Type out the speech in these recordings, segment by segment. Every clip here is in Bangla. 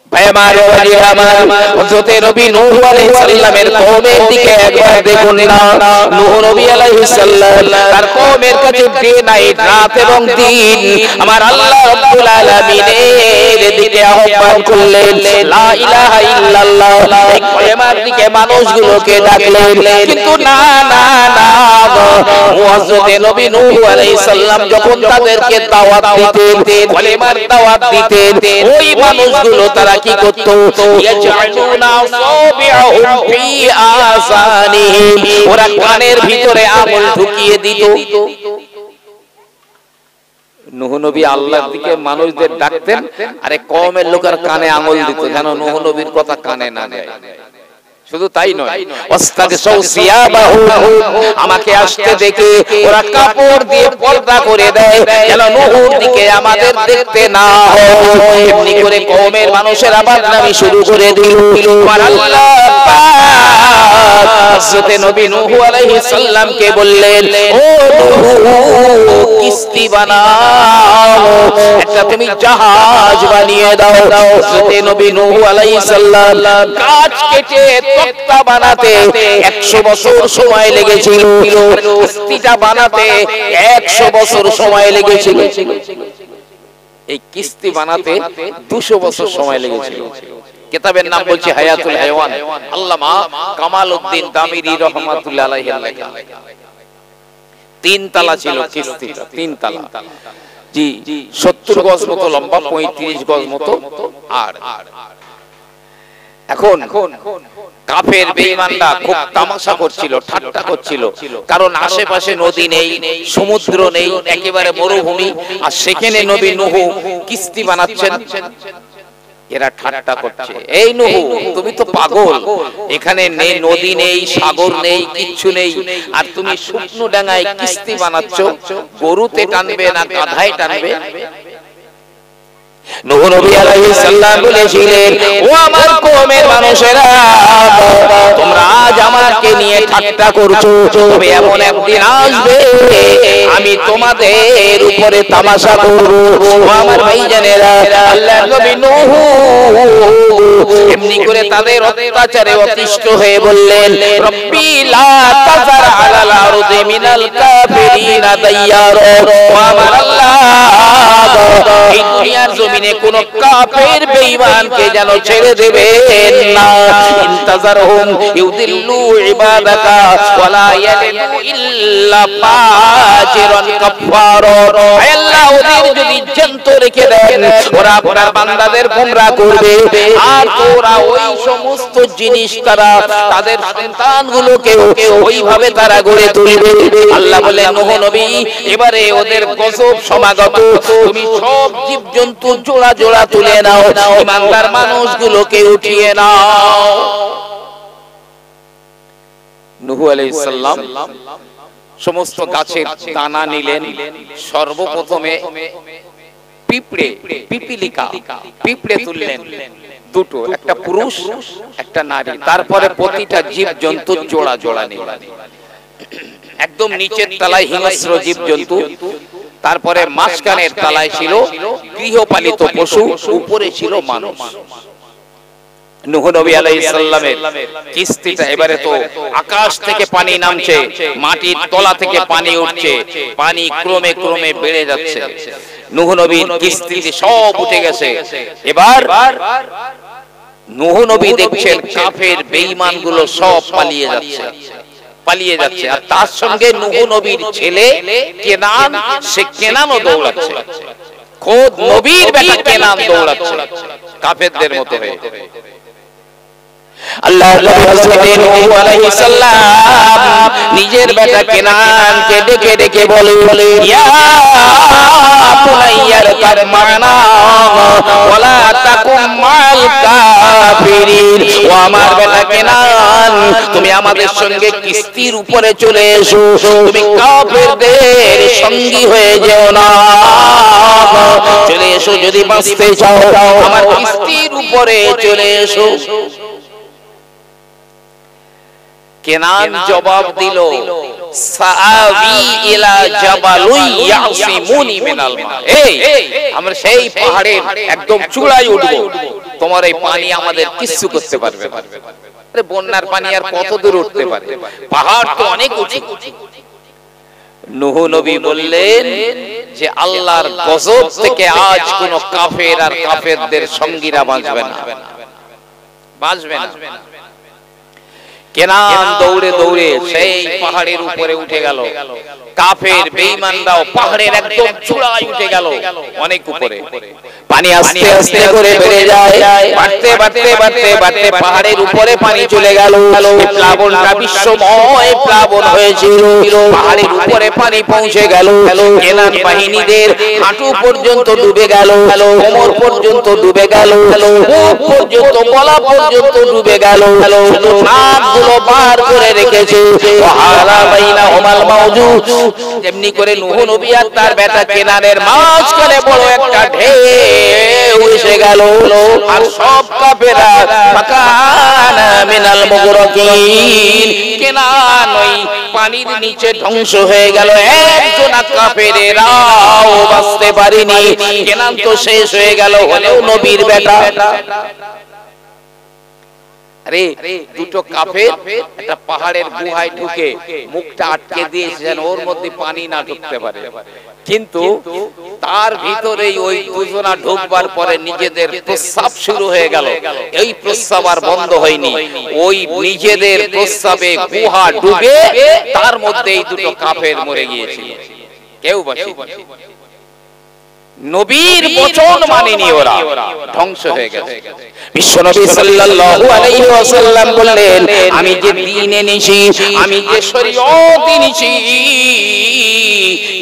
ভাইমারে ওয়ালি আমার হযরত নবী নূহ আলাইহিস সালামের কওমের দিকে একবার দেখুন না। নূহ নবী আলাইহিস সালাম তার কওমের কাছে ডে নাইট রাত এবং দিন আমার আল্লাহ রাব্বুল আলামিনের দিকে আহ্বান করলেন, লা ইলাহা ইল্লাল্লাহ এই কলেমার দিকে মানুষগুলোকে ডাকলেন। কিন্তু না না না, হযরত নবী নূহ আলাইহিস সালাম যখন তাদেরকে দাওয়াত দিতেন, কলেমার দাওয়াত দিতেন, ওই মানুষগুলো তারা কি করত? ইয়াজআলুনা আসাবিআহুম ফি আযানিহিম, ওরা কানের ভিতরে আঙুল ঢুকিয়ে দিত। নূহ নবী আল্লাহর দিকে মানুষদের ডাকতেন, আরে কওমের লোকের কানে আঙুল দিত যেন নূহ নবীর কথা কানে না নেয়। শুধু তাই নয়, ওয়াস্তাগসাউ সিয়াবাহু, আমাকে আসতে দেখে ওরা কাপড় দিয়ে পর্দা করে দেয় যেন নূহর দিকে আমাদের দেখতে না হয়। এমনি করে কওমের মানুষের বদনামি শুরু করে দিল। আল্লাহ পাক হযরত নবী নূহ আলাইহিস সালামকে বললেন, ও নূহ কিস্তি বানাও, একটা তুমি জাহাজ বানিয়ে দাও। হযরত নবী নূহ আলাইহিস সালাম কাঠ কেটে তক্তা বানাতে 100 বছর সময় লেগেছিল, কিস্তিটা বানাতে 100 বছর সময় লেগেছিল। এই কিস্তি বানাতে 200 বছর সময় লেগেছিল। কিতাবের নাম বলছে হায়াতুল হায়াওয়ান, আল্লামা কামালউদ্দিন দামিরি রাহমাতুল্লাহ আলাইহি লেখা। 3 তালা ছিল কিস্তিটা, 3 তালা। জি, 70 গজ মতো লম্বা, 35 গজ মতো। আর এখন কাফের বেঈমানরা খুব তামাশা করছিল, ঠাট্টা করছিল, কারণ আশেপাশে নদী নেই, সমুদ্র নেই, একেবারে মরুভূমি, আর সেখানে নবী নূহ কিস্তি বানাচ্ছেন। এরা ঠাট্টা করছে, এই নূহ তুমি তো পাগল, এখানে নেই নদী নেই, সাগর নেই, কিচ্ছু নেই, আর তুমি শুকনো ডাঙায় কিস্তি বানাচ্ছ, গরুতে টানবে না গাধায় টানবে? নূহ নবী আলাইহিস সালাম বলেছিলেন, ও আমার কওমের মানুষেরা, তোমরা আজ আমাকে নিয়ে ঠাট্টা করছো, তবে এমন একদিন আসবে আমি তোমাদের উপরে তামাশা করব। ও আমার ভাইজানেরা, আল্লাহর নবী নূহ এমনি করে তাদের অত্যাচারে অতিষ্ঠ হয়ে বললেন, রব্বি লা তাযার আলাল আরদি মিনাল কাফিরিনা দাইয়ারা, ও আমার আল্লাহ এই দুনিয়ার জমিনে কোন কাফের বেঈমানকে যেন ছেড়ে দেবেন না। ইনতাজারহুম ইউদিল্লু ইবাদাকা ওয়ালা ইয়ালিদু ইল্লা ফাজিরান কাফারা, হে আল্লাহ ওদের যদি জ্যান্ত রেখে দেন ওরা আপনার বান্দাদের গোমরাহ করবে, আর ওরা ওই সমস্ত জিনিস তারা তাদের সন্তানগুলোকে ওইভাবে তারা গড়ে তুলবে। আল্লাহ বলেন, নূহ নবী এবারে ওদের গজব সমাগত, তুমি সব জীবজন্তু জোড়া জোড়া তুলে নাও, ইমানদার মানুষগুলোকে উঠিয়ে নাও। নূহ আলাইহিস সালাম সমস্ত গাছের দানা নিলেন, সর্বপ্রথমে পিঁপড়ে, পিপিলিকা, পিঁপড়ে তুললেন দুটো, একটা পুরুষ একটা নারী, তারপরে প্রতিটা জীবজন্তু জোড়া জোড়া নিলেন। একদম নিচের তলায় হিংস্র জীবজন্তু, তারপরে মাঝখানের তলায় ছিল গৃহপালিত পশু, উপরে ছিল মানুষ। নূহ নবী আলাইহিস সালামের কিস্তিটা এবারে তো আকাশ থেকে পানি নামছে, মাটির তলা থেকে পানি উঠছে, পানি ক্রমে ক্রমে বেড়ে যাচ্ছে। নূহ নবীর কিস্তিতে সব উঠে গেছে। এবার নূহ নবী দেখছেন কাফের বেঈমানগুলো সব পালিয়ে যাচ্ছে, পালিয়ে যাচ্ছে, আর তার সঙ্গে নূহ নবীর ছেলে কেনান, সে কেনানও দৌড়াচ্ছে, খোদ নবীর বেটা কেনান দৌড়াচ্ছে কাফেরদের মতো হয়ে। আল্লাহর নবী হযরত নূহ আলাইহিস সালাম নিজের বেটা কেনানকে ডেকে ডেকে বলে, ইয়া বুনাইয়ার কার মানা ওয়ালা তাকুম মাল কাফিরিন, ও আমার বেটা কেনান তুমি আমাদের সঙ্গে কিস্তির উপরে চলে এসো, তুমি কাফেরদের সঙ্গী হয়ে যেও না, চলে এসো যদি বাঁচতে চাও, আমার কিস্তির উপরে চলে এসো। কেনান জবাব দিল, সাআবি ইলা জাবালুই ইয়াসিমুনি মিনাল মা, এই আমরা সেই পাহাড়ের একদম চূড়ায় উঠব, তোমার এই পানি আমাদের কিচ্ছু করতে পারবে না। আরে বন্যার পানি আর কত দূর উঠতে পারে? পাহাড় তো অনেক উঁচু। নূহ নবী বললেন যে আল্লাহর গজব থেকে আজ কোন কাফের আর কাফেরদের সঙ্গীরা বাঁচবে না, বাঁচবে না। কেনান দৌড়ে দৌড়ে সেই পাহাড়ের উপরে উঠে গেল। কাফের বেঈমানরাও পাহাড়ের একদম চূড়ায় উঠে গেল, অনেক উপরে। পানি আস্তে আস্তে করে বেড়ে যায়, বাড়তে বাড়তে বাড়তে বাড়তে পাহাড়ের উপরে পানি চলে গেল। প্লাবনটা বিশ্বময় প্লাবন হয়েছিল। পাহাড়ের উপরে পানি পৌঁছে গেল। কেনান বাহিনীদের হাঁটু পর্যন্ত ডুবে গেল, কোমর পর্যন্ত ডুবে গেল, বুক পর্যন্ত, গলা পর্যন্ত ডুবে গেল। নাকগুলো পার করে রেখেছে। ওয়াহালা বাইনাহুমাল মাউজুদ, যেমনি করে নূহ নবী আর তার বেটা কেনানের মাঝখানে বড় একটা ঢেউ এসে গেল। আর সব কাফেররা ফাকানা মিনাল মুগরাকিন, কেনান ওই পানির নিচে ধ্বংস হয়ে গেল। একজন কাফেরেরাও বাঁচতে পারেনি। কেনান তো শেষ হয়ে গেল, হলেও নবীর বেটা। আরে দুটো কাফের একটা পাহাড়ের গুহায় ঢুকে মুখটা আটকে দিয়েছে যেন ওর মধ্যে পানি না ঢুকতে পারে, কিন্তু তার ভিতরেই ওই দুজনা ঢুকবার পরে নিজেদের প্রস্রাব শুরু হয়ে গেল। এই প্রস্রাব আর বন্ধ হয়নি। ওই নিজেদের প্রস্রাবে গুহা ডুবে তার মধ্যে এই দুটো কাফের মরে গিয়েছিল, কেউ বাঁচেনি। নবীর বচন মানেনি, ওরা ধ্বংস হয়ে গেছে। বিশ্বনবী সাল্লাল্লাহু আলাইহি ওয়াসাল্লাম বললেন, আমি যে দ্বীন এনেছি, আমি যে শরীয়ত এনেছি,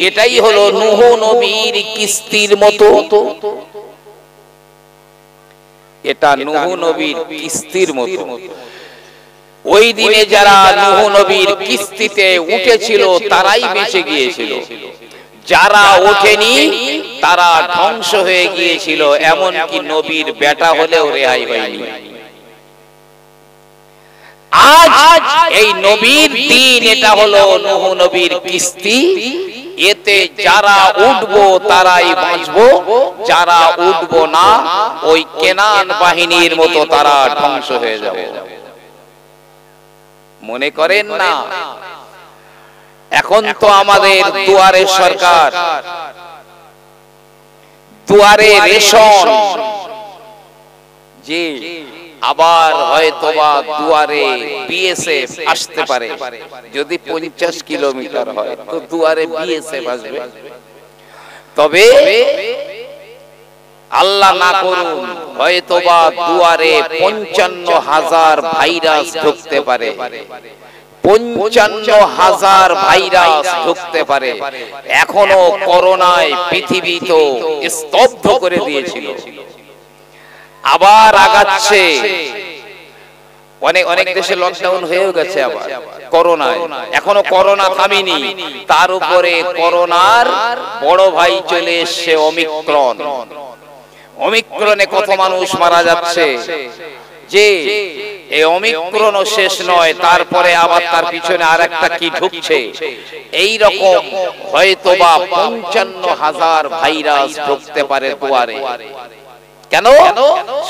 এটাই হলো নূহ নবীর কিস্তির মতো। এটা নূহ নবীর কিস্তির মতো। ওই দিনে যারা নূহ নবীর কিস্তিতে উঠেছিল তারাই বেঁচে গিয়েছিল, যারা ওঠেনি তারা ধ্বংস হয়ে গিয়েছিল। এমনকি নবীর বেটা হলেও রেহাই হয়নি। আজ এই নবীর দিন, এটা হলো নূহ নবীর কিস্তি। এতে যারা উঠবো তারাই বাঁচবো, যারা উঠবো না ওই কেনান বাহিনীর মতো তারা ধ্বংস হয়ে যাবে। মনে করেন না এখন তো আমাদের দুয়ারে সরকার, দুয়ারে রেশন, যে আবার হয়তোবা দুয়ারে বিএসএফ আসতে পারে। যদি 50 কিলোমিটার হয় তো দুয়ারে বিএসএফ আসবে। তবে আল্লাহ না করুন, হয়তোবা দুয়ারে 55,000 ভাইরাস ঢুকতে পারে, 55,000 ভাইরাস ঢুকতে পারে। এখনো করোনায় পৃথিবী তো স্তব্ধ করে দিয়েছিল, আবার আগাচ্ছে। অনেক দেশে লকডাউন হয়েও গেছে আবার করোনায়, এখনো করোনা থামেনি। তার উপরে করোনার বড় ভাই চলে এসছে ওমিক্রন। ওমিক্রনে কত মানুষ মারা যাচ্ছে। যে এই ওমিক্রনও শেষ নয়, তারপরে আবার তার পিছনে আরেকটা কি ঢুকছে। এই রকম হয়তোবা 55,000 ভাইরাস ঢুকতে পারে দুয়ারে। কেন?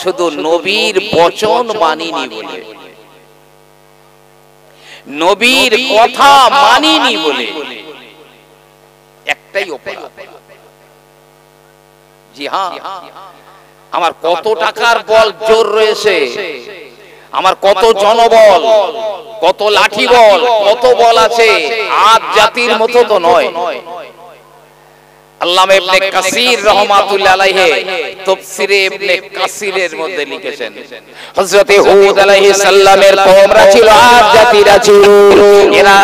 শুধু নবীর বচন মানিনি বলে, নবীর কথা মানিনি বলে। একটাই অপরাধ। জি হ্যাঁ, আমার কত টাকার বল জোর রয়েছে, আমার কত জনবল, কত লাঠি বল, কত বল আছে, আজ জাতির মতো তো নয়। আল্লামা ইবনে কাসির রাহমাতুল্লাহ আলাইহি তাফসীরে ইবনে কাসিরের মধ্যে লিখেছেন, হযরত হুদ আলাইহিস সালামের কওমরা ছিল, আদ জাতিরা ছিল, এরা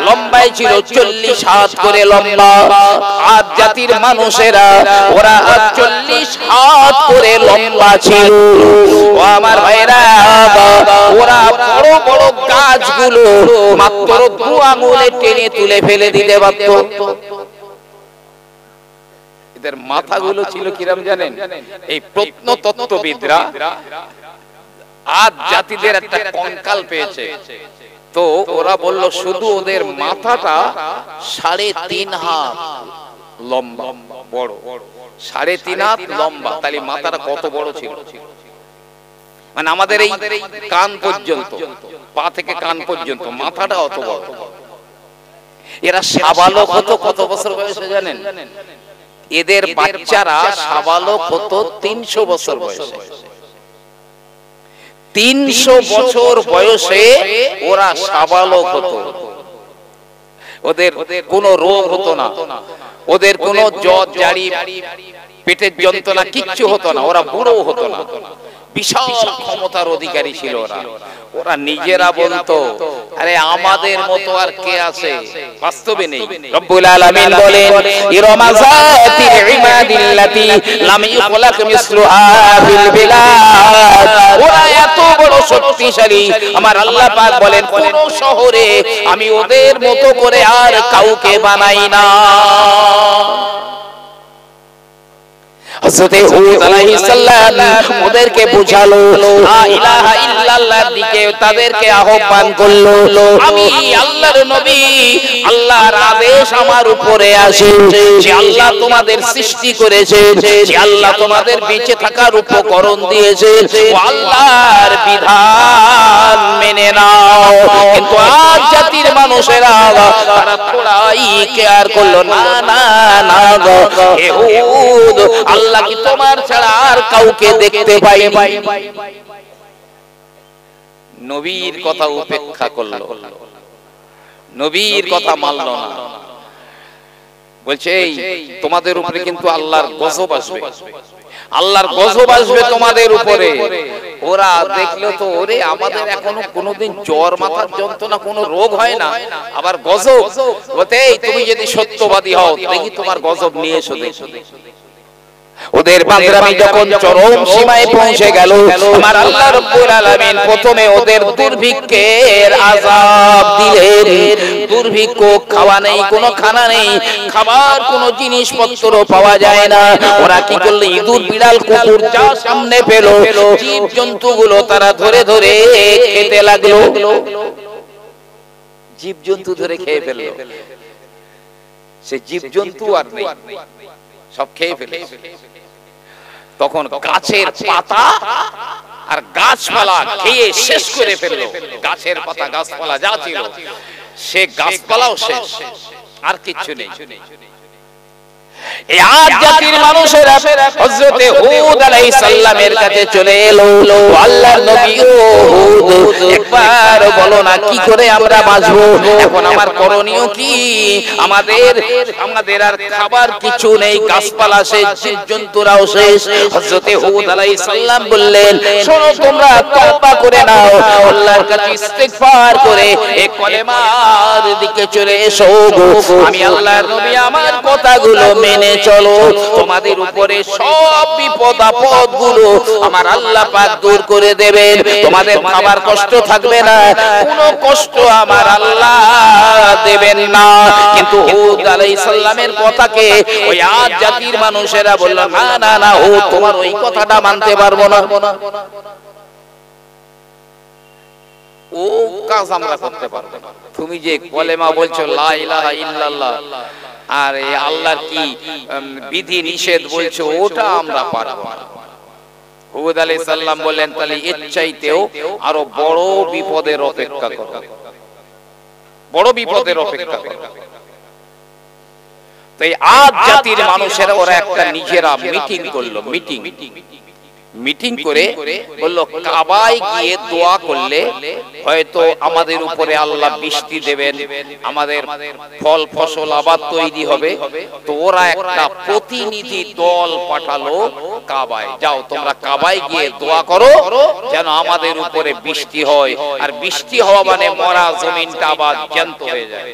লম্বাই ছিল 40 হাত করে লম্বা। আদ জাতির মানুষেরা ওরা 40 হাত করে লম্বা ছিল। ও আমার ভাইরা, ওরা বড় বড় গাছগুলো মাত্র 2 আঙ্গুলে টেনে তুলে ফেলে দিতে পারত। এদের মাথাগুলো ছিল কিরকম জানেন? এই প্রত্নতত্ত্ববিদরা আদ জাতিদের একটা কঙ্কাল পেয়েছে, তো ওরা বলল শুধু ওদের মাথাটা 3.5 হাত লম্বা, বড় 3.5 হাত লম্বা। তাহলে মাথাটা কত বড় ছিল? মানে আমাদের এই কান পর্যন্ত, পা থেকে কান পর্যন্ত, মাথাটা অত বড়। এরা সাবালক হতো কত বছর বয়সে জানেন? এদের বাচ্চারা সাবালক হতো 300 বছর বয়সে। 300 বছর বয়সে ওরা সাবালক হতো। ওদের কোনো রোগ হতো না, ওদের কোনো জ্বর জারি পেটের যন্ত্রণা কিচ্ছু হতো না, ওরা বুড়ো হতো না। বিশাল ক্ষমতার অধিকারী ছিল ওরা। ওরা নিজেরা বলতো আরে আমাদের মতো আর কে আছে, বাস্তবে নেই। রব্বুল আলামিন বলেন ইরমাযাতিল ইমাদিল্লাতি লাম ইখলাক মিসলুহা ফিল বিলাদ। ওরা এত বড় শক্তিশালী, আমার আল্লাহ পাক বলেন কোন শহরে আমি ওদের মতো করে আর কাউকে বানাই না। হযরতে হুদ আলাইহিস সালাম ওদেরকে বুঝালো, লা ইলাহা ইল্লাল্লাহর দিকে তাদেরকে আহ্বান করলো। আমি আল্লাহর নবী, আল্লাহর আদেশ আমার উপরে আসে যে আল্লাহ তোমাদের সৃষ্টি করেছে, যে আল্লাহ তোমাদের বেঁচে থাকার উপকরণ দিয়েছে, ও আল্লাহর বিধান মেনে নাও। কিন্তু আজ জাতির মানুষেরা তারা থোড়াই কেয়ার করলো না। না না হে হুদ, আল্লাহ কি তোমার ছাড়া আর কাউকে দেখতে পাই? নবীর কথা উপেক্ষা করলো, নবীর কথা মানলো না। বলছে তোমাদের উপরে কিন্তু আল্লাহর গজব আসবে, আল্লাহর গজব আসবে তোমাদের উপরে। ওরা দেখলো তো ওরে আমাদের এখনো কোনোদিন জ্বর মাথার যন্ত্রণা কোনো রোগ হয় না, আবার গজব বলতে তুমি যদি সত্যবাদী হও দেখি তোমার গজব নিয়ে এসো। ওদের বান্দরামি যখন চরম সীমায় পৌঁছে গেল, আমার আল্লাহ রাব্বুল আলামিন প্রথমে ওদের দুর্ভিক্ষের আযাব দিলেন। দুর্ভিক্ষ, খাওয়া নেই, কোনো খানা নেই, খাবার কোনো জিনিসপত্র পাওয়া যায় না। ওরা কি করলো, ইঁদুর বিড়াল কুকুর যা সামনে পেল জীব জন্তুগুলো তারা ধরে ধরে খেতে লাগলো। জীব জন্তু ধরে খেয়ে ফেললো। সে জীব জন্তু আর নেই, সব খেয়ে ফেলে। তখন গাছের পাতা আর গাছপালা খেয়ে শেষ করে ফেললো। গাছের পাতা গাছপালা যা ছিল সে গাছপালাও শেষ, আর কিচ্ছু নেই। এই আজ জাতির মানুষেরা হযরতে হুদ আলাইহিস সালামের কাছে চলে এলো, আল্লাহর নবী হুদ একবার বলো না কি করে আমরা বাঁচবো, এখন আমার করণীয় কি? আমাদের আর খাবার কিছু নেই, গাছপালা শেষ, জীবজন্তুরাও শেষ। হযরতে হুদ আলাইহিস সালাম বললেন শোনো, তোমরা তওবা করে নাও, আল্লাহর কাছে ইস্তিগফার করে এই কলেমার দিকে চলে এসো। আমি আল্লাহর নবী আমার কথাগুলো মেনে চলো, তোমাদের উপরে সব বিপদ আপদ গুলো আমার আল্লাহ পাক দূর করে দেবেন। তোমাদের খাবার কষ্ট থাকবে না, কোনো কষ্ট আমার আল্লাহ দেবেন না। কিন্তু হুদ আলাইহিস সালামের কথাকে ওই আজ জাতির মানুষেরা বলল না না না, হুদ তোমার ওই কথাটা মানতে পারবো না, ও কাজ আমরা করতে পারবো না। তুমি যে কলেমা বলছো লা ইলাহা ইল্লাল্লাহ আর এই আল্লাহর কি বিধি নিষেধ বলছো ওটা আমরা পারবো না। হুদ আলাইহিস সালাম বললেন তাহলে এর চাইতেও আরো বড় বিপদের অপেক্ষা করো, বড় বিপদের অপেক্ষা করো। তো এই আজ জাতির মানুষেরা ওরা একটা নিজেরা মিটিং করলো, মিটিং করে বলল কাবায় গিয়ে দোয়া করলে হয়তো আমাদের উপরে আল্লাহ বৃষ্টি দেবেন, আমাদের ফল ফসল আবাদ তৈরি হবে। তো ওরা একটা প্রতিনিধি দল পাঠালো কাবায়, যাও তোমরা কাবায় গিয়ে দোয়া করো যেন আমাদের উপরে বৃষ্টি হয়। আর বৃষ্টি হওয়া মানে মরা জমিনটা আবার জ্যান্ত হয়ে যায়,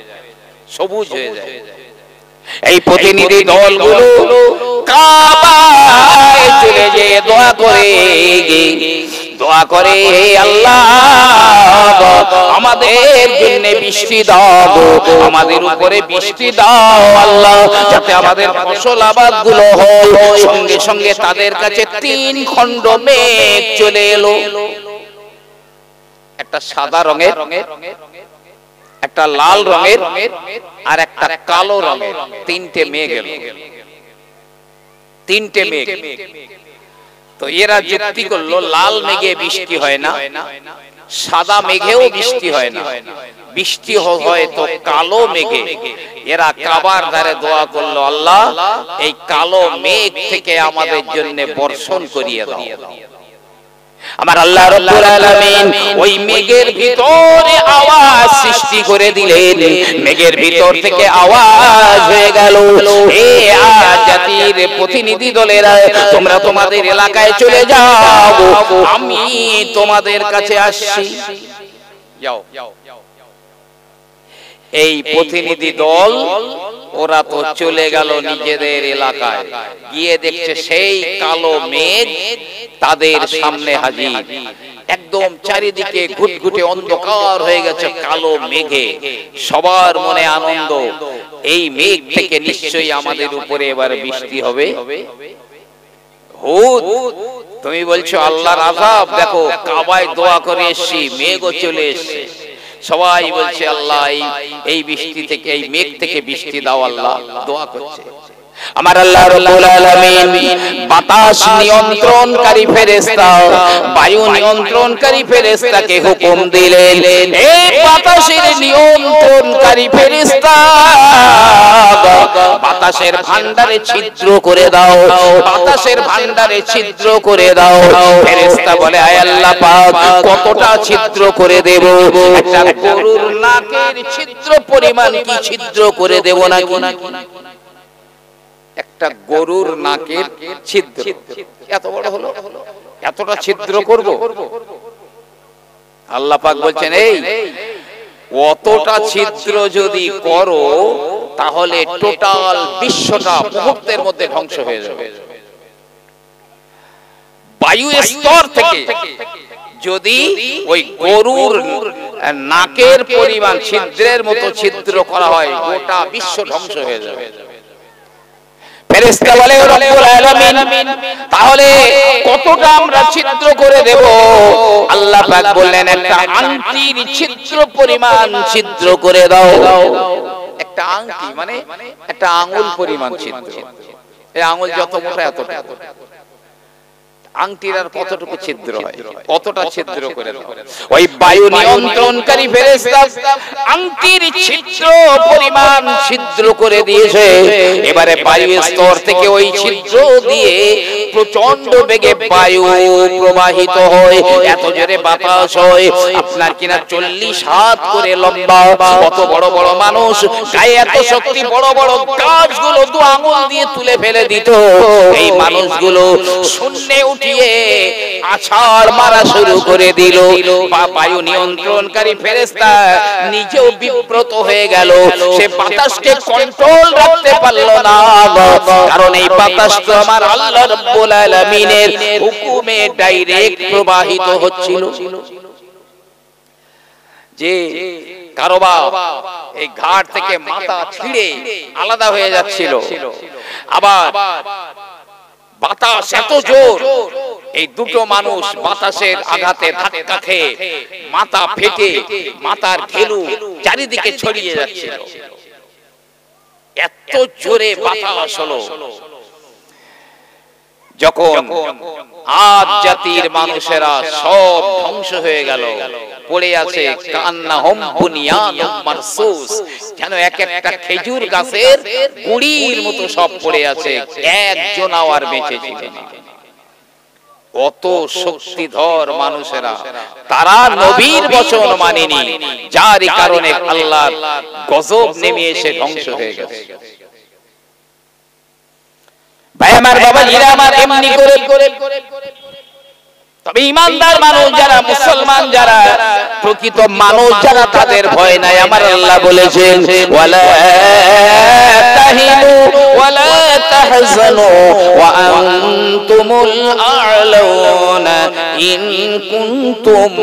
সবুজ হয়ে যায়। এই প্রতিনিধি দলগুলো কাবায় চলে যেয়ে দোয়া করে আল্লাহ আমাদের জন্য বৃষ্টি দাও, আমাদের উপরে বৃষ্টি দাও আল্লাহ, যাতে আমাদের ফসল আবাদ গুলো হয়। সঙ্গে সঙ্গে তাদের কাছে 3 খণ্ড মেঘ চলে এলো, একটা সাদা রঙের, একটা লাল রঙের আর একটা কালো রঙের, 3টে মেঘ এলো। 3টে মেঘ তো এরা যুক্তি করলো লাল মেঘে বৃষ্টি হয় না, সাদা মেঘেও বৃষ্টি হয় না, বৃষ্টি হয় তো কালো মেঘে। এরা কাবার ধারে দোয়া করলো, আল্লাহ এই কালো মেঘ থেকে আমাদের জন্য বর্ষণ করিয়ে দাও। আমার আল্লাহ রাব্বুল আলামিন ওই মেঘের ভিতরে আওয়াজ সৃষ্টি করে দিলেন। মেঘের ভিতর থেকে আওয়াজ হয়ে গেল, হে আদ জাতির প্রতিনিধি দলেরা, তোমরা তোমাদের এলাকায় চলে যাও, আমি তোমাদের কাছে আসছি। যাও। এই প্রতিনিধি দল ওরা তো চলে গেল নিজেদের এলাকায়, গিয়ে দেখছে সেই কালো মেঘ তাদের সামনে হাজির। একদম চারিদিকে ঘুটঘুটে অন্ধকার হয়ে গেছে কালো মেঘে। সবার মনে আনন্দ, এই মেঘ থেকে নিশ্চয়ই আমাদের উপরে এবার বৃষ্টি হবে। হুদ, তুমি বলছো আল্লাহর আযাব, দেখো কাবায় দোয়া করে এসেছি, মেঘও চলে এসেছে। সবাই বলছে আল্লাহ এই বৃষ্টি থেকে, এই মেঘ থেকে বৃষ্টি দাও আল্লাহ, দোয়া করছে। আমার আল্লাহ রাব্বুল আলামিন বাতাস নিয়ন্ত্রণকারী ফেরেশতা, বায়ু নিয়ন্ত্রণকারী ফেরেশতাকে হুকুম দিলেন, এই বাতাসের নিয়ন্ত্রণকারী ফেরেশতা বাতাসের ভান্ডারে ছিদ্র করে দাও, বাতাসের ভান্ডারে ছিদ্র করে দাও। ফেরেশতা বলে, আয় আল্লাহ পাক, কতটা ছিদ্র করে দেব? একটা গরুর নাকের ছিদ্র পরিমাণ কি ছিদ্র করে দেব নাকি? একটা গরুর নাকের ছিদ্র এত বড় হলো, এতটা ছিদ্র করব? আল্লাহ পাক বলছেন, এই অতটা ছিদ্র যদি করো তাহলে টোটাল বিশ্বটা মুহূর্তের মধ্যে ধ্বংস হয়ে যাবে। বায়ু স্তর থেকে যদি ওই গরুর নাকের পরিমাণ ছিদ্রের মতো ছিদ্র করা হয়, গোটা বিশ্ব ধ্বংস হয়ে যাবে। ফেরেশতা বলে, রব্বুল আলামিন তাহলে কতটা আমরা ছিদ্র করে দেব? আল্লাহ পাক বললেন, একটা আংটির ছিদ্র পরিমাণ ছিদ্র করে দাও। একটা আংটি মানে একটা আঙ্গুল পরিমাণ ছিদ্র। এই আঙ্গুল যত মোটা এতটা। আংটির আর কতটুকু ছিদ্র হয়, কতটা ছিদ্র করে দাও। ওই বায়ু নিয়ন্ত্রণকারী ফেরেশতা আংটির ছিদ্র পরিমাণ ছিদ্র করে দিয়েছে। এবারে বায়ু স্তর থেকে ওই ছিদ্র দিয়ে প্রচন্ড বেগে বায়ু প্রবাহিত হয়, এত জোরে বাতাস হয়, আপনার কিনা 40 হাত করে লম্বা। কত বড় বড় মানুষ, গায়ে এত শক্তি, বড় বড় গাছগুলো দু আঙুল দিয়ে তুলে ফেলে দিত। এই মানুষগুলো শূন্যে উঠিয়ে আছাড় মারা শুরু করে দিল। বায়ু নিয়ন্ত্রণকারী ফেরেশতা নিজেও বিব্রত হয়ে গেল, সে বাতাসকে কন্ট্রোল রাখতে পারল না, কারণ এই বাতাস তো আমার আল্লাহ রাব্বুল আলামিনের হুকুমে ডাইরেক্ট প্রবাহিত হচ্ছিল। যে কারোবার এই ঘাট থেকে মাথা ছিঁড়ে আলাদা হয়ে যাচ্ছিল, আবার বাতাস এত জোর, এই দুটো মানুষ বাতাসের আঘাতে ধাক্কা খেয়ে মাথা ফেটে মাথার ঘেলু চারিদিকে ছড়িয়ে যাচ্ছিল। এত জোরে বাতাস হলো, যখন আদ জাতির মানুষেরা সব ধ্বংস হয়ে গেল, পড়ে আছে কান্নাহুম বুনিয়ানুম মারসুস, যেন এক একটা খেজুর গাছের গুড়ির মতো সব পড়ে আছে, একজন আর বেঁচে ছিল না। কত শক্তিধর মানুষেরা, তারা নবীর বচন মানেনি, যার কারণে আল্লাহর গজব নেমে এসে ধ্বংস হয়ে গেছে। ভাই আমার, বাবা জিরা আমার, এমনি করে তবে ইমানদার মানুষ যারা, মুসলমান যারা, প্রকৃত মানুষ যারা, তাদের ভয় নাই। আমার আল্লাহ বলেছেন, ওয়ালা তাহিনু ওয়ালা তাহজানু ওয়া আনতুমুল আ'লাউনা ইন কুনতুম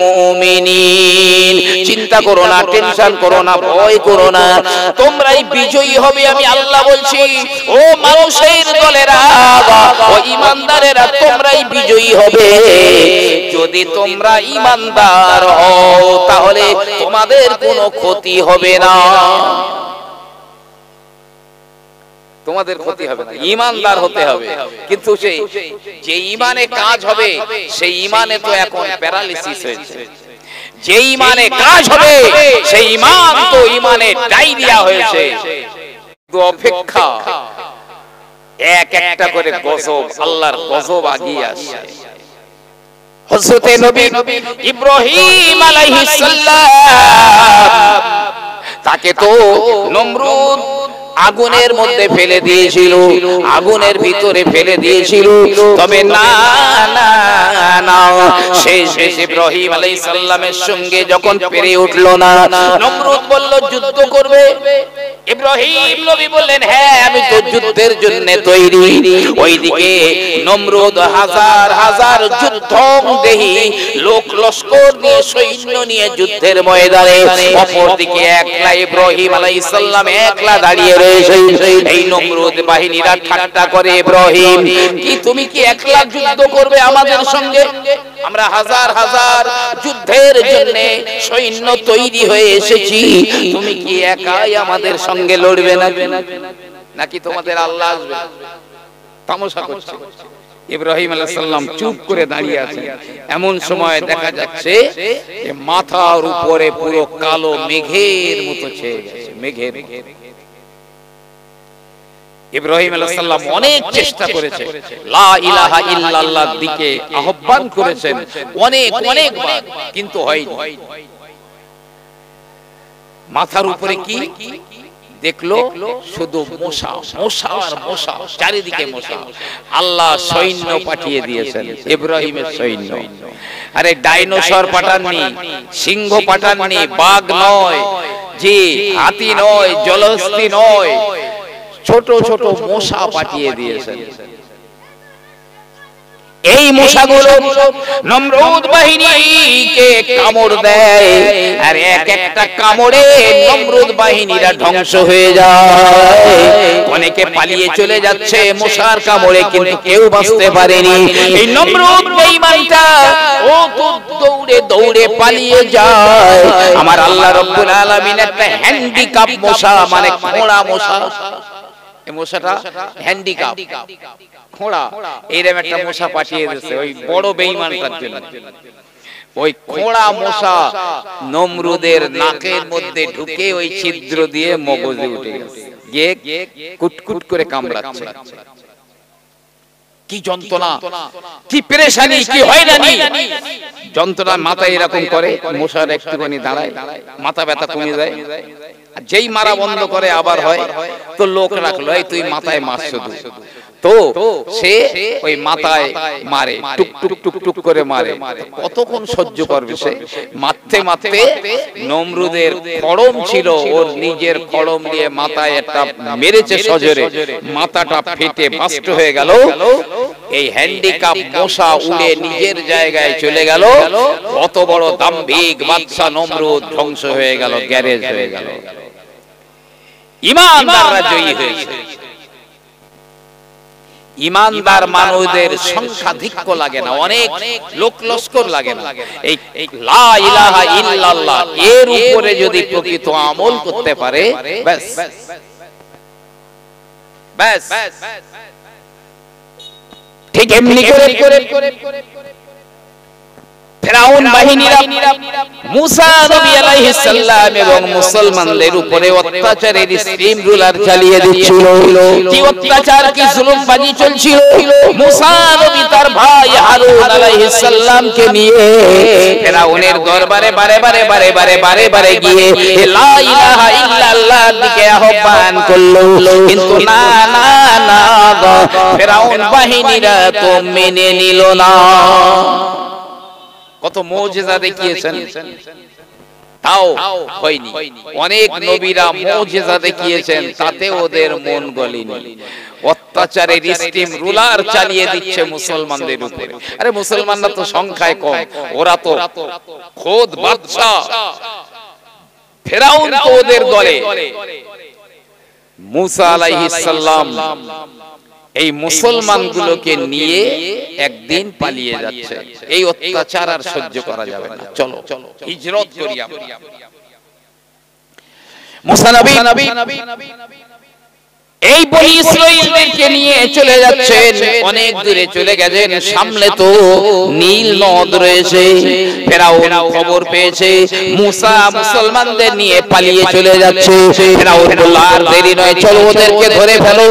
মুমিনিন। চিন্তা করো না, টেনশন করো না, ভয় করো না, তোমরাই বিজয়ী হবে। আমি আল্লাহ বলছি, ও মানুষের দলেরা, ও ইমানদারেরা, তোমরাই বিজয়ী হবে। যদি তোমরা ইমানদার হও তাহলে তোমাদের কোনো ক্ষতি হবে না। তোমাদের ক্ষতি হবে না, ঈমানদার হতে হবে। কিন্তু যে ঈমানে কাজ হবে সেই ঈমানে তো এখন প্যারালিসিস হয়েছে। যে ঈমানে কাজ হবে সেই ঈমান তো ঈমানে ডায়রিয়া হয়েছে। অপেক্ষা এক একটা করে গজব, আল্লাহর গজব আগিয়ে আসছে। হযরতে নবী ইব্রাহিম আলাইহিস সালাম, তাকে তো নমরুদ আগুনের মধ্যে ফেলে দিয়েছিল, আগুনের ভিতরে ফেলে দিয়েছিল। তবে না না না, শেষ ইব্রাহিম আলাইহিস সালামের সঙ্গে যখন পেরে উঠলো না, নমরুদ বলল যুদ্ধ করবে। ইব্রাহিম নবী বললেন হ্যাঁ, আমি তো যুদ্ধের জন্য তৈরি। ওইদিকে নমরুদ হাজার হাজার যুদ্ধদেহী লোক লস্কর নিয়ে, সৈন্য নিয়ে যুদ্ধের ময়দানে, অপরদিকে একলা ইব্রাহিম আলাইহিস সালাম একলা দাঁড়িয়ে রয়েছে। এই নমরুদ বাহিনীরা ঠাট্টা করে, ইব্রাহিম কি তুমি কি একলা যুদ্ধ করবে আমাদের সঙ্গে? আমরা হাজার হাজার যুদ্ধের জন্য সৈন্য তৈরি হয়ে এসেছি, তুমি কি একাই আমাদের সঙ্গে লড়বে না, নাকি তোমাদের আল্লাহ আসবে? তামাশা করছে। ইব্রাহিম আলাইহিস সালাম চুপ করে দাঁড়িয়ে আছেন। এমন সময় দেখা যাচ্ছে যে মাথার উপরে পুরো কালো মেঘের মতো ছেয়ে গেছে, মেঘের। ইব্রাহিম আলাইহিস সালাম অনেক চেষ্টা করেছে, লা ইলাহা ইল্লাল্লাহর দিকে আহ্বান করেছেন অনেকবার, কিন্তু হয়নি। মাথার উপরে কি দেখলো? শুধু মশা, মশা আর মশা, চারিদিকে মশা। আল্লাহ সৈন্য পাঠিয়ে দিয়েছেন, ইব্রাহিমের সৈন্য। আরে ডাইনোসর পাঠাননি, সিংহ পাঠাননি, বাঘ নয়, জি হাতি নয়, জলহস্তী নয়, ছোট ছোট মশা পাঠিয়ে দিয়েছেন। এই মশাগুলো নমরুদ বাহিনীকে কামড় দেয়, আর এক একটা কামড়ে নমরুদ বাহিনীরা ধ্বংস হয়ে যায়। অনেকে পালিয়ে চলে যাচ্ছে মশার কামড়ে, কিন্তু কেউ বাঁচতে পারেনি। এই নমরুদ বেঈমানটা ও তো দৌড়ে দৌড়ে পালিয়ে যায়। আমার আল্লাহ রাব্বুল আলামিন একটা হ্যান্ডিক্যাপ মশা, মানে খোঁড়া মশা, এই মশাটা হ্যান্ডিক্যাপ, খোঁড়া, এইরকম একটা মশা পাঠিয়ে দিয়েছে ওই বড় বেঈমানটার জন্য। ওই খোঁড়া মশা নমরুদের নাকের মধ্যে ঢুকে ওই ছিদ্র দিয়ে মগজে উঠে গেছে, গিয়ে কুটকুট করে কামড়াচ্ছে। কি যন্ত্রণা, কি পেরেশানি, কি হয়রানি! যন্ত্রণা মাথায় এরকম করে, মশার একটুখানি দাঁড়ায়, মাথা ব্যথা কমে যায়। যেই মারা বন্ধ করে আবার হয়, তো লোক রাখলো, এই তুই মাথায় মার শুধু, তো সে ওই মাথায় মারে, টুক টুক টুক টুক করে মারে। কতক্ষণ সহ্য করবে সে? মারতে মারতে নমরুদের খড়ম ছিল, ওর নিজের খড়ম দিয়ে মাথায় একটা মেরেছে সজোরে, মাথাটা ফেটে বাস্ট হয়ে গেল। এই হ্যান্ডিক্যাপ মশা উড়ে নিজের জায়গায় চলে গেল। কত বড় দাম্ভিক বাদশা নমরুদ ধ্বংস হয়ে গেল, গ্যারেজ হয়ে গেল। ঈমানদাররা জয়ী হয়েছে। ঈমানদার মানুষদের সংখ্যাধিক্য লাগে না, অনেক লোক লস্কর লাগে না। এই লা ইলাহা ইল্লাল্লাহ এর উপরে যদি প্রকৃত আমল করতে পারে, ব্যাস ব্যাস। ঠিক এমনি করে ফেরাউন বাহিনীরা মুসা নবী আলাইহিস সালাম এবং মুসলমানদের উপরে অত্যাচারের স্টিম রুলার চালিয়ে দিচ্ছিল। কি অত্যাচার, কি জুলুমবাজি চলছিল! মুসা নবী তার ভাই হারুন আলাইহিস সালামকে নিয়ে ফেরাউনের দরবারে বারে গিয়ে লা ইলাহা ইল্লাল্লাহর দিকে আহ্বান করলো, কিন্তু না না না, ফেরাউন বাহিনীরা তো মেনে নিল না। কত মুজিজা দেখিয়েছেন, তাও হয়নি। অনেক নবীরা মুজিজা দেখিয়েছেন, তাতে ওদের মন গলেনি। অত্যাচারের স্টিম রুলার চালিয়ে দিচ্ছে মুসলমানদের উপরে। আরে মুসলমানরা তো সংখ্যায় কম, ওরা তো খোদ বাদশা, ফেরাউন তো ওদের দলে। মুসা আলাইহিস সালাম এই মুসলমানগুলোকে নিয়ে একদিন পালিয়ে যাচ্ছে। এই অত্যাচার আর সহ্য করা যাবে না, চলো হিজরত করি আমরা। মুসা নবী এই বনি ইসরাঈলদেরকে নিয়ে চলে যাচ্ছেন, অনেক দূরে চলে গেছেন, সামনে তো নীল নদ রয়েছে। ফেরাউন খবর পেয়েছে মুসা মুসলমানদের নিয়ে পালিয়ে চলে যাচ্ছে। ফেরাউন বলল, আর দেরি নয়, চলো ওদেরকে ধরে ফেলো,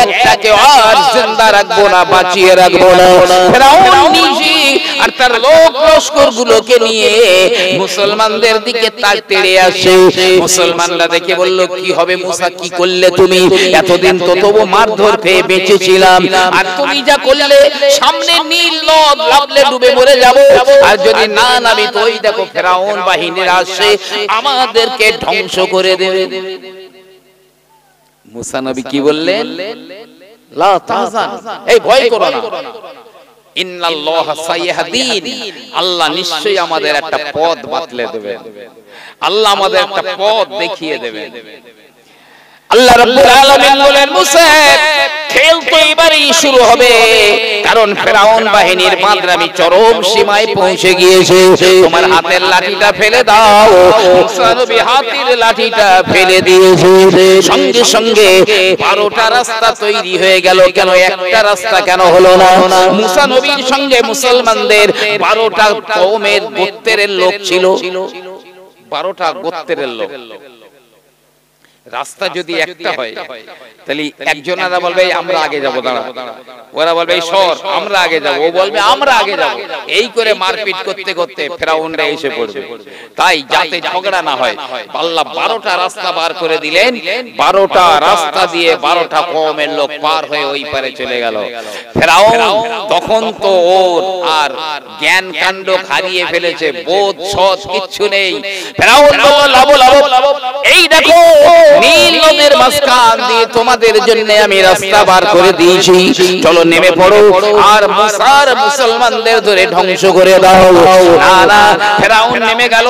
একটাকে আর জিন্দা রাখবো না, বাঁচিয়ে রাখবো না। ফেরাউন নিজে আর তার লোক লস্কর গুলোকে নিয়ে মুসলমানদের দিকে তাক তেড়ে আসে। মুসলমানরা দেখে বলল, কি হবে মুসা, কি করলে তুমি? এতদিন তো তবু মারধর খেয়ে বেঁচেছিলাম, আর তুমি যা করলে, সামনে নীল নদ, লাফলে ডুবে মরে যাব, আর যদি না নামি তো ওই দেখো ফেরাউন বাহিনীর আসছে, আমাদেরকে ধ্বংস করে দেবে। মুসা নবী কি বললেন? লা তাহজান, এই ভয় করো না, ইন্নাল্লাহা সাইয়াহদিন, আল্লাহ নিশ্চয়ই আমাদের একটা পথ বাতলে দেবেন, আল্লাহ আমাদের একটা পথ দেখিয়ে দেবেন। আল্লাহ রাব্বুল আলামিন বলেন, মুসা খেল তো এবারেই শুরু হবে, কারণ ফেরাউন বাহিনীর মাদ্রামি চরম সীমায় পৌঁছে গিয়েছে। তোমার হাতের লাঠিটা ফেলে দাও। মুসা নবী হাতের লাঠিটা ফেলে দিয়েছে, সঙ্গে সঙ্গে 12টা রাস্তা তৈরি হয়ে গেল। কেন একটা রাস্তা কেন হলো না? মুসা নবীর সঙ্গে মুসলমানদের 12টা কওমের গোত্রের লোক ছিল, 12টা গোত্রের লোক। রাস্তা যদি একটা হয় তাহলে একজনেরা বলবে আমরা আগে যাব, দাঁড়া, ওরা বলবে সর আমরা আগে যাব, ও বলবে আমরা আগে যাব, এই করে মারপিট করতে করতে ফেরাউনরা এসে পড়বে। তাই যাতে ঝগড়া না হয় আল্লাহ 12টা রাস্তা বার করে দিলেন। 12টা রাস্তা দিয়ে 12টা কওমের লোক পার হয়ে ওই পারে চলে গেল। ফেরাউন তখন তো ওর আর জ্ঞান কাণ্ড হারিয়ে ফেলেছে, বোধ সৎ কিচ্ছু নেই। ফেরাউন বলল, লাবো লাবো, এই দেখো নীল নদের মাঝখান দিয়ে তোমাদের জন্য আমি রাস্তা বার করে দিয়েছি, চলো নেমে পড়ো আর মুসার মুসলমানদের ধরে ধ্বংস করে দাও। না না, ফেরাউন নেমে গেল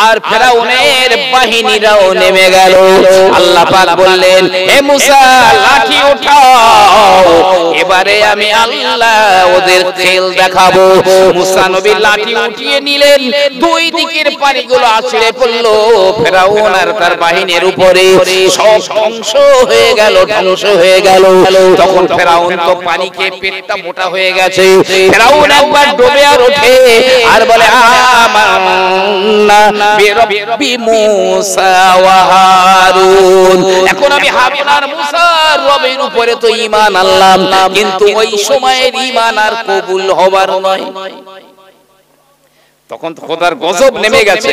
আর ফেরাউনের বাহিনীরাও নেমে গেল। আল্লাহ পাক বললেন, হে মুসা লাঠি উঠাও, এবারে আমি আল্লাহ ওদের খেল দেখাবো। মুসা নবী লাঠি উঠিয়ে নিলেন, দুই দিকের পানিগুলো আছড়ে পড়ল ফেরাউন আর তার বাহিনীর উপরে, সব ধ্বংস হয়ে গেল, ধ্বংস হয়ে গেল। তখন ফেরাউন তো পানি খেয়ে পেটটা মোটা হয়ে গেছে। ফেরাউন একবার ডুবে আর ওঠে আর বলে, আমান্না বিরব্বি মুসা ওয়া হারুন, এখন আমি হারুন আর মুসার রবের উপরে তো ঈমান আনলাম, কিন্তু ওই সময়ের ঈমান আর কবুল হবার নয়। তখন খোদার গজব নেমে গেছে।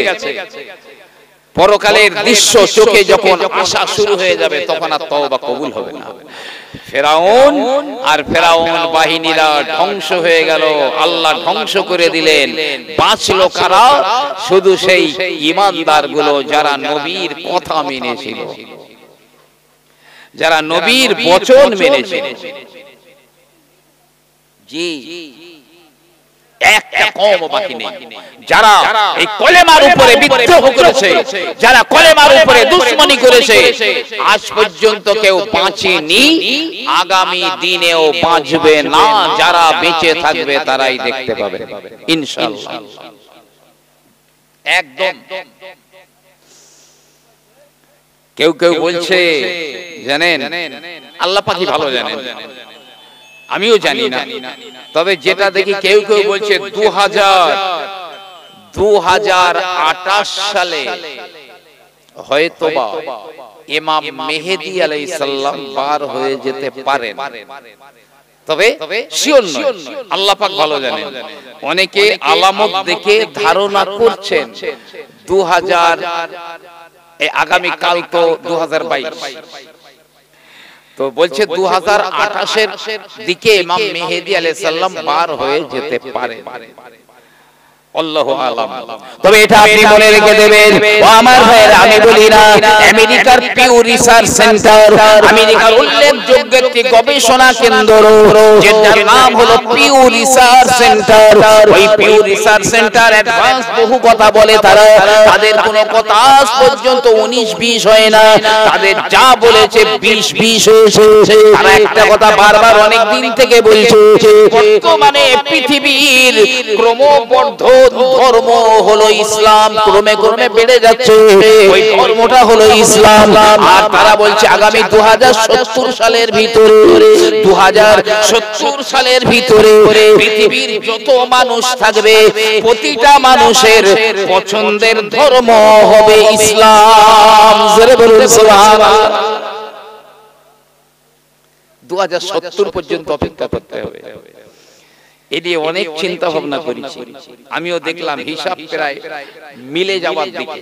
পরকালের দৃশ্য চোখে যখন আসা শুরু হয়ে যাবে তখন আর তওবা কবুল হবে না। ফেরাউন আর ফেরাউন বাহিনীরা ধ্বংস হয়ে গেল, আল্লাহ ধ্বংস করে দিলেন। বাঁচলো কারা? শুধু সেই ঈমানদার গুলো যারা নবীর কথা মেনেছিল, যারা নবীর বচন মেনেছিল। জি, একটা কওম বাকি নেই যারা এই কলেমার উপরে বিদ্রোহ করেছে, যারা কলেমার উপরে দুশমনি করেছে। আজ পর্যন্ত কেউ বাঁচেনি, আগামী দিনেও বাঁচবে না। যারা বেঁচে থাকবে তারাই দেখতে পাবে ইনশাআল্লাহ। একদম। কেউ কেউ বলছে, জানেন আল্লাহ পাকই ভালো জানেন, আমিও জানি না, তবে যেটা দেখি কেউ কেউ বলছে 2028 সালে হয়তোবা ইমাম মেহেদী আলাইহিস সালাম বার হয়ে যেতে পারেন, তবে শিওর নয়, আল্লাহ পাক ভালো জানেন। অনেকে আলামত দেখে ধারণা করছেন 2000 আগামী কাল তো 2022, তো বলছে 2028 এর দিকে ইমাম মেহেদী আলাইহিস সালাম বার হয়ে যেতে পারে। আল্লাহু আলাম। তবে এটা আপনি মনে রেখে দেবেন, ও আমার ভাইরা, আমি বলি না আমেরিকার পিউ রিসার্চ সেন্টার, আমেরিকার উল্লেখযোগ্য একটি গবেষণা কেন্দ্র, যেটার নাম হলো পিউ রিসার্চ সেন্টার। ওই পিউ রিসার্চ সেন্টার অ্যাডভান্স বহু কথা বলে, তারা তাদের কোনো কথা আজ পর্যন্ত 19-20 হয় না, তাদের যা বলেছে 20-20 হয়েছে। তারা একটা কথা বারবার অনেক দিন থেকে বলছে, বর্তমানে পৃথিবীর ক্রমবর্ধমান ধর্ম হলো ইসলাম, ক্রমে ক্রমে বেড়ে যাচ্ছে, ওই ধর্মটা হলো ইসলাম। আর তারা বলছে আগামী 2070 সালের ভিতরে 2070 সালের ভিতরে পৃথিবীর যত মানুষ থাকবে প্রতিটা মানুষের পছন্দের ধর্ম হবে ইসলাম। জোরে বলুন সুবহানাল্লাহ। 2070 পর্যন্ত অপেক্ষা করতে হবে। এই নিয়ে অনেক চিন্তা ভাবনা করেছি, আমিও দেখলাম হিসাব প্রায় মিলে যাওয়ার দিকে,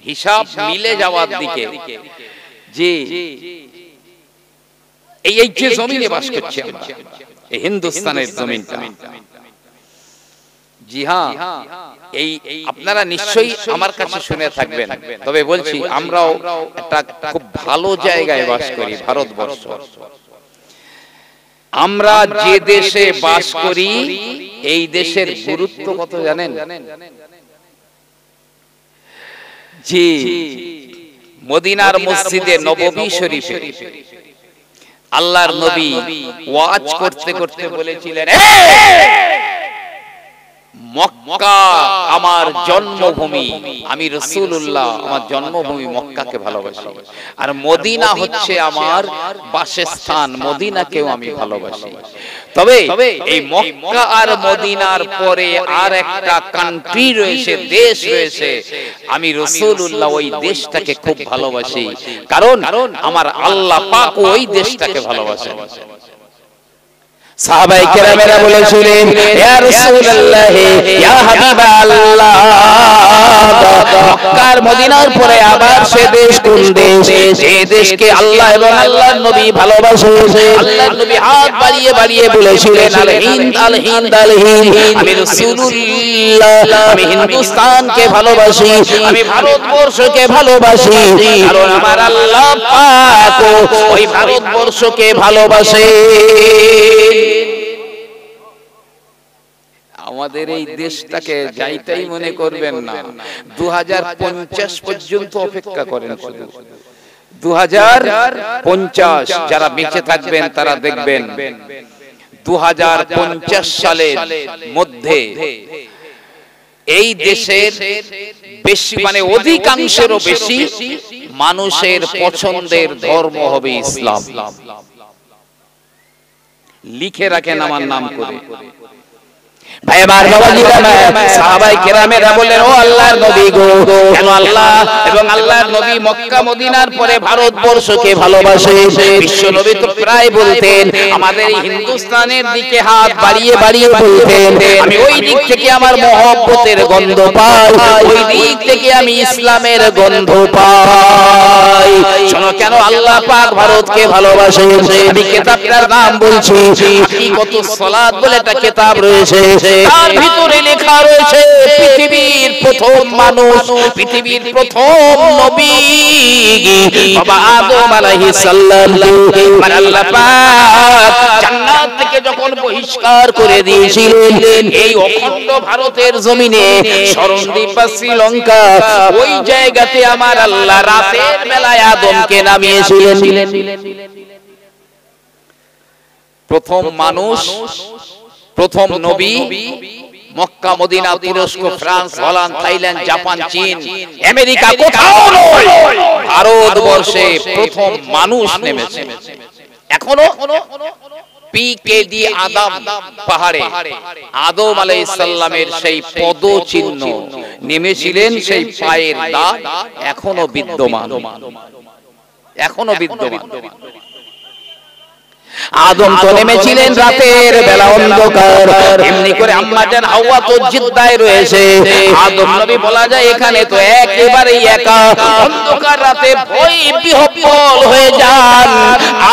হিসাব মিলে যাওয়ার দিকে। যে এই যে জমিনে বাস করছি আমরা, এই হিন্দুস্তানের জমিনটা, জি হ্যাঁ, এই আপনারা নিশ্চয়ই আমার কাছে শুনে থাকবেন, তবে বলছি আমরাও একটা খুব ভালো জায়গায় বাস করি, ভারতবর্ষ। আমরা যে দেশে বাস করি এই দেশের গুরুত্ব কত জানেন? জি, মদিনার মসজিদে নববী শরীফে আল্লাহর নবী ওয়াজ করতে করতে বলেছিলেন, মক্কা আমার জন্মভূমি, আমি রাসূলুল্লাহ আমার জন্মভূমি মক্কাকে ভালোবাসি, আর মদিনা হচ্ছে আমার বাসস্থান, মদিনাকেও আমি ভালোবাসি। তবে এই মক্কা আর মদিনার পরে আর একটা কান্ট্রি রয়েছে, দেশ রয়েছে, আমি রাসূলুল্লাহ ওই দেশটাকে খুব ভালোবাসি, কারণ আমার আল্লাহ পাক ওই দেশটাকে ভালোবাসেন। সাহাবায়ে কেরামেরা বলেছিলেন, ইয়া রাসূলুল্লাহ, ইয়া হাবিবাল্লাহ, মক্কার মদিনার পরে আবার সে দেশ কোন দেশ, যে দেশকে আল্লাহ এবং আল্লাহর নবী ভালোবাসে। আল্লাহর নবী হাত বাড়িয়ে বাড়িয়ে বলেছিলেন, আল হিন্দ আল হিন্দ আল হিন্দ, আমি রাসূলুল্লাহ আমি হিন্দুস্তানকে ভালোবাসি, আমি ভারতবর্ষকে ভালোবাসি, কারণ আমার আল্লাহ পাক ওই ভারতবর্ষকে ভালোবাসে। আমাদের এই দেশটাকে যাইতাই মনে করবেন না, 2050 পর্যন্ত অপেক্ষা করেন। শুধু 2050 যারা বেঁচে থাকবেন তারা দেখবেন 2050 সালের মধ্যে এই দেশের বেশি মানে অধিকাংশেরও বেশি মানুষের পছন্দের ধর্ম হবে ইসলাম। লিখে রাখেন আমার নাম করে। ভাই আমার বাবাজিরা, সাহাবায়ে কেরামেরা বললেন, ও আল্লাহর নবী গো, কেন আল্লাহ এবং আল্লাহর নবী মক্কা মদিনার পরে ভারতবর্ষকে ভালোবাসে? বিশ্ব নবী তো প্রায় বলতেন, আমাদের হিন্দুস্তানের দিকে হাত বাড়িয়ে বাড়িয়ে বলতেন, আমি ওই দিক থেকে আমার মহব্বতের গন্ধ পাই, ওই দিক থেকে আমি ইসলামের গন্ধ পাই। শোনো কেন আল্লাহ পাক ভারতকে ভালোবাসে। আমি কিতাবটার নাম বলছি, হাকিকতুস সালাত বলে একটা কিতাব রয়েছে, তার ভিতরে লেখা রয়েছে পৃথিবীর প্রথম মানুষ, পৃথিবীর প্রথম নবী বাবা আদম আলাইহিস সালাম, আল্লাহ পাক জান্নাত থেকে যখন বহিষ্কার করে দিয়েছিলেন এই অখণ্ড ভারতের জমিনে শরণদ্বীপ বা শ্রীলঙ্কা, ওই জায়গাতে আমার আল্লাহ রাতের বেলায় আদমকে নামিয়েছিলেন। প্রথম মানুষ, প্রথম নবী মক্কা মদিনা তুরস্ক ফ্রান্স হল্যান্ড থাইল্যান্ড জাপান চীন আমেরিকা কোথাও নয়, ভারতবর্ষে প্রথম মানুষ নেমেছে। এখনো পিকেডি আদম পাহাড়ে আদম আলাইহিস সালামের সেই পদচিহ্ন নেমেছিলেন, সেই পায়ের দাগ এখনো বিদ্যমান, এখনো বিদ্যমান। আদম তো নেমেছিলেন রাতের বেলা অন্ধকার, এমনি করে আম্মা জান হাওয়া তো জিদ্দায় রয়েছে। আদম নবী বলা যায় এখানে তো একেবারেই একা, অন্ধকার রাতে ভয় বিহ্বল হয়ে যান,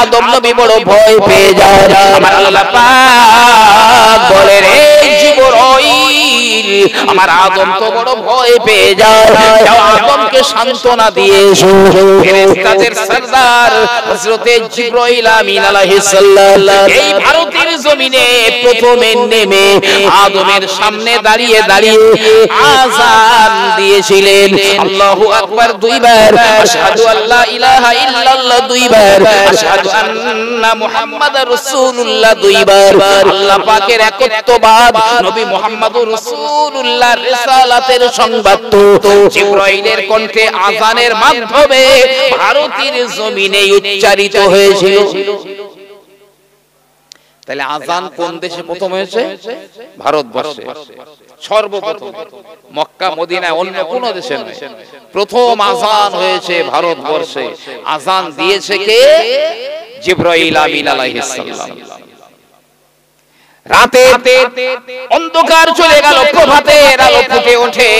আদম নবী বড় ভয় পেয়ে যান। আমার আল্লাহ পাক বলে, রে জিবরাইল, আমার আদম তো বড় ভয় পেয়ে যায়, যাও আদমকে সান্ত্বনা দিয়ে এসো। ফেরেশতাদের সরদার হযরতে জিবরাইল আমিন আলাইহিস সালাম এই ভারতের জমিনে প্রথমে নেমে আদমের সামনে দাঁড়িয়ে দাঁড়িয়ে আযান দিয়েছিলেন। আল্লাহু আকবার দুইবার, আশহাদু আল্লা ইলাহা ইল্লাল্লাহ দুইবার, আশহাদু আন্না মুহাম্মাদার রাসূলুল্লাহ দুইবার। আল্লাহ পাকের একত্ববাদ, নবী মুহাম্মদুর রাসূলুল্লাহর রিসালাতের সংবাদ তো জিবরাইলের কণ্ঠে আযানের মাধ্যমে ভারতের জমিনে উচ্চারিত হয়েছিল। তাহলে আযান কোন দেশে প্রথম হয়েছে? ভারতবর্ষে সর্বপ্রথম। মক্কা মদিনায় অন্য কোন দেশে নয়, প্রথম আযান হয়েছে ভারতবর্ষে। আযান দিয়েছে কে? জিবরাইল আমিন আলাইহিস সালাম। রাতে অন্ধকার চলে গেল, প্রভাতের আলো ফুটে ওঠে।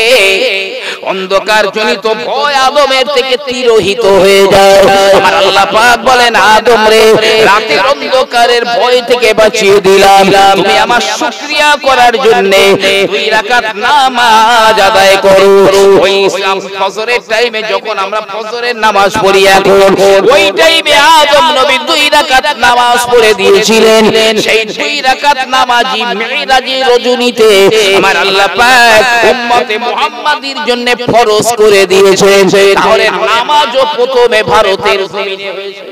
অন্ধকার জনিত ভয় আদমের থেকে তিরোহিত হয়ে যায়। আমার আল্লাহ পাক বলেন, আদম রে, রাতের অন্ধকারের ভয় থেকে বাঁচিয়ে দিলাম, তুমি আমার শুকরিয়া করার জন্য 2 রাকাত নামাজ আদায় করো। ওই ফজরের টাইমে যখন আমরা ফজরের নামাজ পড়ি এখন, ওই টাইমে আদম নবী 2 রাকাত নামাজ পড়ে দিয়েছিলেন। সেই 2 রাকাত নামাজি মিরাজের রজনীতে আমার আল্লাহ পাক উম্মতে মুহাম্মাদির জন্য ফরজ করে দিয়েছেন। তাহলে নামাজও প্রথমে ভারতের জমিনে হয়েছে।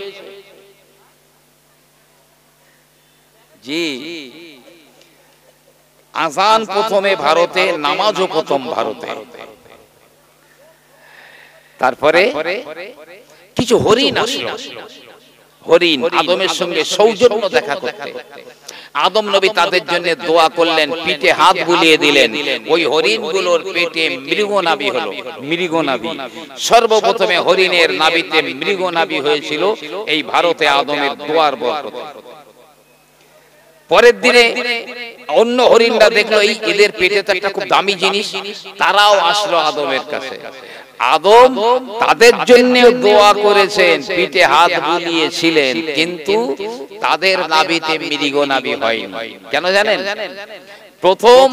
জি, আযান প্রথমে ভারতে, নামাজও প্রথম ভারতে। তারপরে কিছু হরিণ আসলো। হরিণ আদমের সঙ্গে সৌজন্য দেখা করতে। আদম নবী তাদের জন্য দোয়া করলেন, পিঠে হাত বুলিয়ে দিলেন। ওই হরিণগুলোর পেটে মৃগনাভি হলো। মৃগনাভি সর্বপ্রথমে হরিণের নাভিতে মৃগনাভি হয়েছিল এই ভারতে আদমের দোয়ার বরকতে। পরের দিনে অন্য হরিণরা দেখলো এই এদের পেটে তো একটা খুব দামি জিনিস, তারাও আসলো আদমের কাছে। আদম তাদের জন্য দোয়া করেছেন, পিঠে হাত বুলিয়েছিলেন, কিন্তু তাদের নাভিতে মৃগনাভি হয়নি। কেন জানেন? প্রথম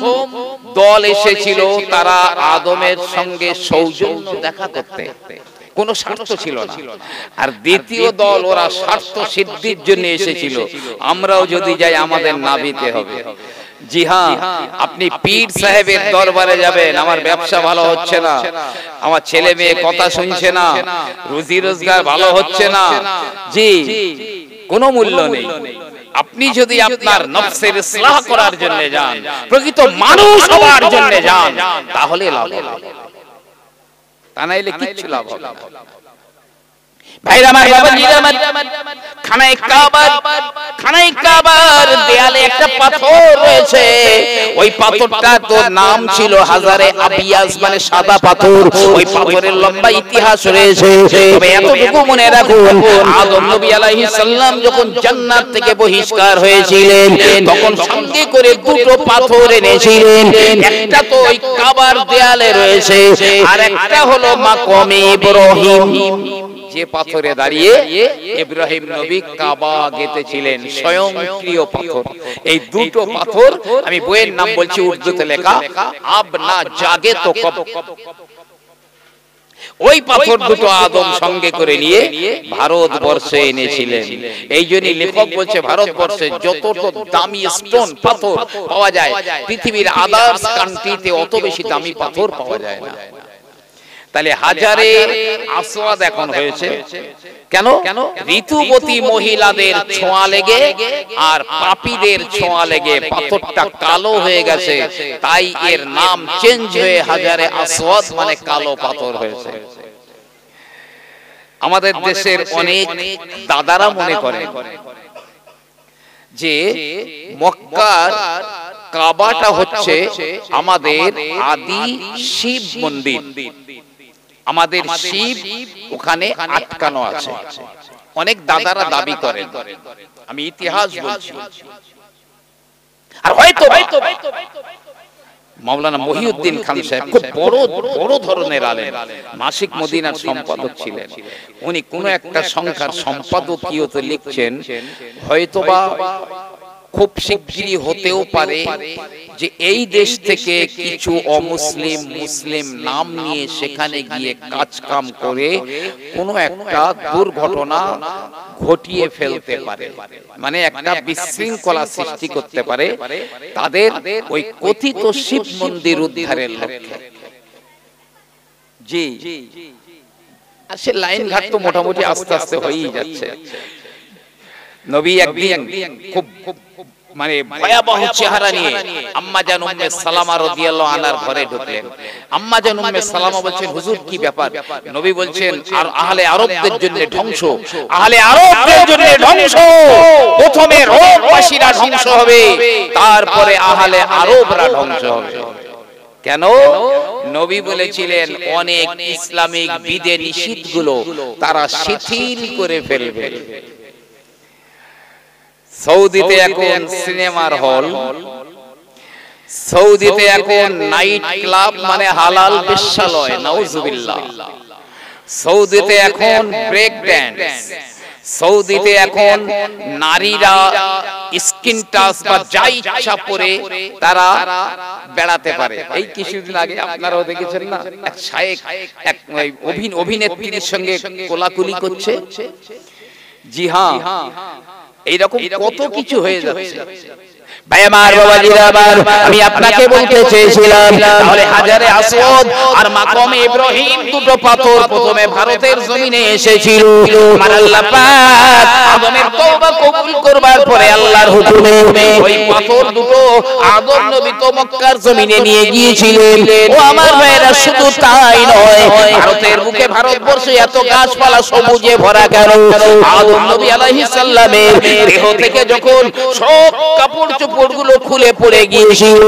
দল এসেছিল তারা আদমের সঙ্গে সৌজন্য দেখা করতে, কোনো স্বার্থ ছিল না। আর দ্বিতীয় দল ওরা স্বার্থ সিদ্ধির জন্য এসেছিল, আমরাও যদি যাই আমাদের নাভিতে হবে। জি হ্যাঁ, আপনি পীর সাহেবের দরবারে যাবেন, আমার ব্যবসা ভালো হচ্ছে না, আমার ছেলে মেয়ে কথা শুনছে না, রুজি রোজগার ভালো হচ্ছে না, জি কোনো মূল্য নেই। আপনি যদি আপনার নফসের ইসলাহ করার জন্য যান, প্রকৃত মানুষ হওয়ার জন্য যান, তাহলে লাভ হবে, তা নাইলে কিচ্ছু লাভ হবে না। ভাইরা আমার, বাবাজিরা আমার, খানায়ে কাবার দেয়ালে একটা পাথর রয়েছে। ওই পাথরটা তো নাম ছিল হাজারে আবিয়াস, মানে সাদা পাথর। ওই পাথরের লম্বা ইতিহাস রয়েছে। তবে এতটুকু মনে রাখুন, আদম নবী আলাইহিস সালাম যখন জান্নাত থেকে বহিষ্কার হয়েছিলেন, তখন সঙ্গে করে 2টো পাথর এনেছিলেন। একটা তো ওই কাবার দেয়ালে রয়েছে, আর একটা হলো মাকামে ইব্রাহিম, যে পাথরে দাঁড়িয়ে ইব্রাহিম নবী কাবা গেঁথেছিলেন, স্বয়ংক্রিয় পাথর। এই 2টো পাথর আমি বইয়ের নাম বলছি, উর্দুতে লেখা, আব না জাগে তো কব। ওই পাথর 2টো আদম সঙ্গে করে নিয়ে ভারতবর্ষে এনেছিলেন। এই জন্যই লেখক বলছে, ভারতবর্ষে যতটা দামি স্টোন পাথর পাওয়া যায়, পৃথিবীর আদার্স কান্ট্রিতে অত বেশি দামি পাথর পাওয়া যায় না। তাহলে হাজারে আসওয়াদ এখন হয়েছে কেন? ঋতুবতী মহিলাদের ছোঁয়া লেগে আর পাপীদের ছোঁয়া লেগে পাথরটা কালো হয়ে গেছে, তাই এর নাম চেঞ্জ হয়ে হাজারে আসওয়াদ মানে কালো পাথর হয়েছে। আমাদের দেশের অনেক দাদারা মনে করে যে মক্কার কাবাটা হচ্ছে আমাদের আদি শিব মন্দির, আমাদের শিব ওখানে আটকানো আছে। অনেক দাদারা দাবি করেন, আমি ইতিহাস বলছি। আর হয়তো মাওলানা মহিউদ্দিন খান সাহেব খুব বড় ধরনের আলেম, মাসিক মদিনার সম্পাদক ছিলেন। উনি কোন একটা সংখ্যার সম্পাদকীয়তে লিখছেন, হয়তোবা খুব শিগগিরই হতেও পারে যে এই দেশ থেকে কিছু অমুসলিম মুসলিম নাম নিয়ে সেখানে গিয়ে কাজ কাম করে কোনো একটা দুর্ঘটনা ঘটিয়ে ফেলতে পারে, মানে একটা বিশৃঙ্খলা সৃষ্টি করতে পারে তাদের ওই কথিত শিব মন্দির উদ্ধারের লক্ষ্যে। জি, আসলে লাইন ঘাট তো মোটামুটি আস্তে আস্তে হয়েই যাচ্ছে। নবী একদিন খুব মানে ভয়াবহ চেহারা নিয়ে আম্মা জান উম্মে সালামা রাদিয়াল্লাহু আনহার ঘরে ঢুকলেন। আম্মা জান উম্মে সালামা বলছেন, হুজুর কি ব্যাপার? নবী বলছেন, আর আহলে আরবদের জন্য ধ্বংস, আহলে আরবদের জন্য ধ্বংস। প্রথমে রোমবাসীরা ধ্বংস হবে, তারপরে আহলে আরবরা ধ্বংস হবে। কেন? নবী বলেছিলেন অনেক ইসলামিক বিধি নিষেধগুলো তারা শিথিল করে ফেলবে। সৌদিতে এখন সিনেমার হল, সৌদিতে এখন নাইট ক্লাব মানে হালাল বেশ্যালয়, নাউজুবিল্লাহ। সৌদিতে এখন ব্রেক ড্যান্স, সৌদিতে এখন নারীরা স্কিন টাচ বা যা ইচ্ছা পরে তারা বেড়াতে পারে। এই কিছুদিন আগে আপনারাও দেখেছেন না, এক শায়েখ এক অভিনেত্রীর সঙ্গে কোলাকুলি করছে। জি হ্যাঁ, এইরকম কত কিছু হয়ে যাচ্ছে। ভাই আমার, বাবাজিরা আমার, আমি আপনাকে বলতে চেয়েছিলাম তাহলে হাজারে আসওয়াদ আর মাকামে ইব্রাহিম দুটো পাথর প্রথমে ভারতের জমিনে এসেছিল। আমার আল্লাহ পাক আদমের তওবা কবুল করবার পরে আল্লাহর হুকুমে ওই পাথর দুটো আদম নবী তো মক্কার জমিনে নিয়ে গিয়েছিলেন। ও আমার ভাইরা, শুধু তাই নয়, ভারতের বুকে ভারতবর্ষে এত গাছপালা সবুজে ভরা কেন? আদম নবী আলাইহিস সালামের দেহ থেকে যখন সব কাপড় গুলো খুলে পড়ে গিয়েছিল,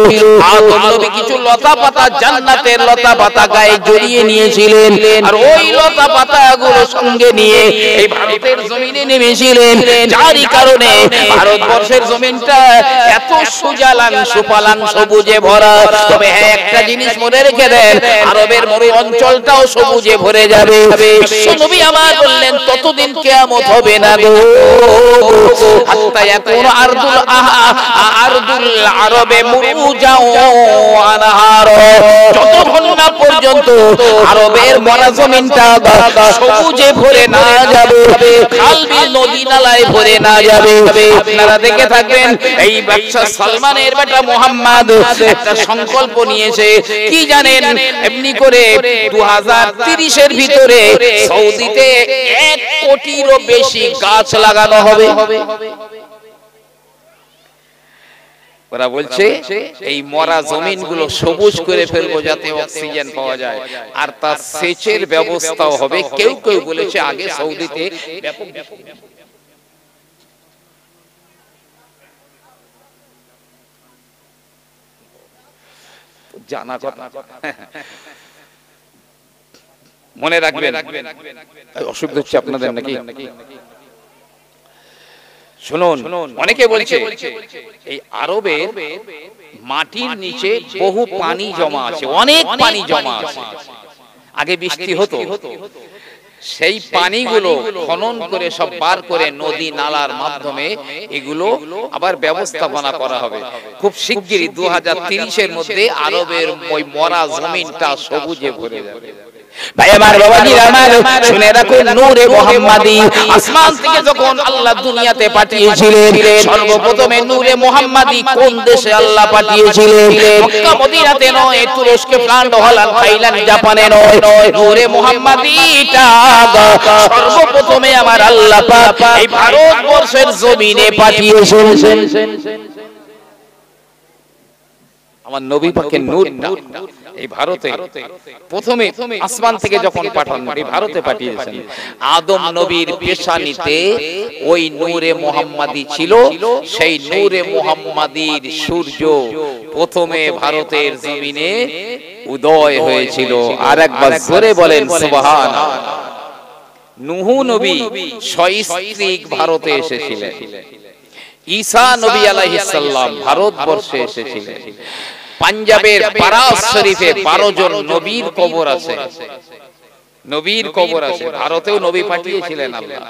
আদম নবী কিছু লতা পাতা, জান্নাতের লতা পাতা গায়ে জড়িয়ে নিয়েছিলেন, আর ওই লতা পাতাগুলো সঙ্গে নিয়ে এই ভারতের জমিনে নেমেছিলেন। যারই কারণে ভারতবর্ষের জমিনটা এত সুজালাং সুফলাং সবুজে ভরা। তবে হ্যাঁ, একটা জিনিস মনে রেখে দেন, আরবের মরু অঞ্চলটাও সবুজে ভরে যাবে। বিশ্বনবী আমার বললেন, ততদিন কিয়ামত হবে না গো, হাত্তা ইয়াকুন আরদুল আরবে মুরুজাও আনহার, যতক্ষণ না পর্যন্ত আরবের মরা জমিনটা সবুজে ভরে না যাবে, খাল বিল নদী নালায় ভরে না যাবে। আপনারা দেখে থাকবেন, এই বাদশা সালমানের বেটা মুহাম্মদ একটা সংকল্প নিয়েছে, কি জানেন? এমনি করে 2030 এর ভিতরে সৌদিতে 1 কোটিরও বেশি গাছ লাগানো হবে। ওরা বলছে এই মরা জমিনগুলো সবুজ করে ফেলবো যাতে অক্সিজেন পাওয়া যায়, আর তার সেচের ব্যবস্থাও হবে। কেউ কেউ বলেছে আগে সৌদিতে ব্যাপক জানা কথা, মনে রাখবেন। অসুবিধা হচ্ছে আপনাদের নাকি? শুনুন, অনেকে বলছে এই আরবের মাটির নিচে বহু পানি জমা আছে, অনেক পানি জমা আছে। আগে বৃষ্টি হতো, সেই পানিগুলো খনন করে সব বার করে নদী নালার মাধ্যমে এগুলো আবার ব্যবস্থাপনা করা হবে। খুব শিগগিরই 2030 এর মধ্যে আরবের ওই মরা জমিনটা সবুজে ভরে যাবে। ভাই আমার, বাবাজিরা আমার, শুনে রাখুন, নূরে মুহাম্মাদি আসমান থেকে যখন আল্লাহ দুনিয়াতে পাঠিয়েছিলেন, সর্বপ্রথমে নূরে মুহাম্মাদি কোন দেশে আল্লাহ পাঠিয়েছিলেন? মক্কা মদিনাতে নয়, তুরস্কে, ফ্রান্স, হল্যান্ড, থাইল্যান্ড, জাপানে নয়, নূরে মুহাম্মাদিটা সর্বপ্রথমে আমার আল্লাহ পাক এই ভারতবর্ষের জমিনে পাঠিয়েছেন। আমার নবী পাকের নূরটা এই ভারতে প্রথমে আসমান থেকে যখন পাঠান, এই ভারতে পাঠিয়েছেন। আদম নবীর পেশানিতে ওই নূরে মুহাম্মাদি ছিল। সেই নূরে মুহাম্মাদির সূর্য প্রথমে ভারতের জমিনে উদয় হয়েছিল। আর একবার জোরে বলেন সুবহানাল্লাহ। নূহ নবী সস্ত্রীক ভারতে এসেছিলেন। ঈসা নবী আলাইহিস সালাম ভারতবর্ষে এসেছিলেন। পাঞ্জাবের বারাস শরীফে 12 জন নবীর কবর আছে। নবীর কবর আছে, ভারতেও নবী পাঠিয়েছিলেন আল্লাহ।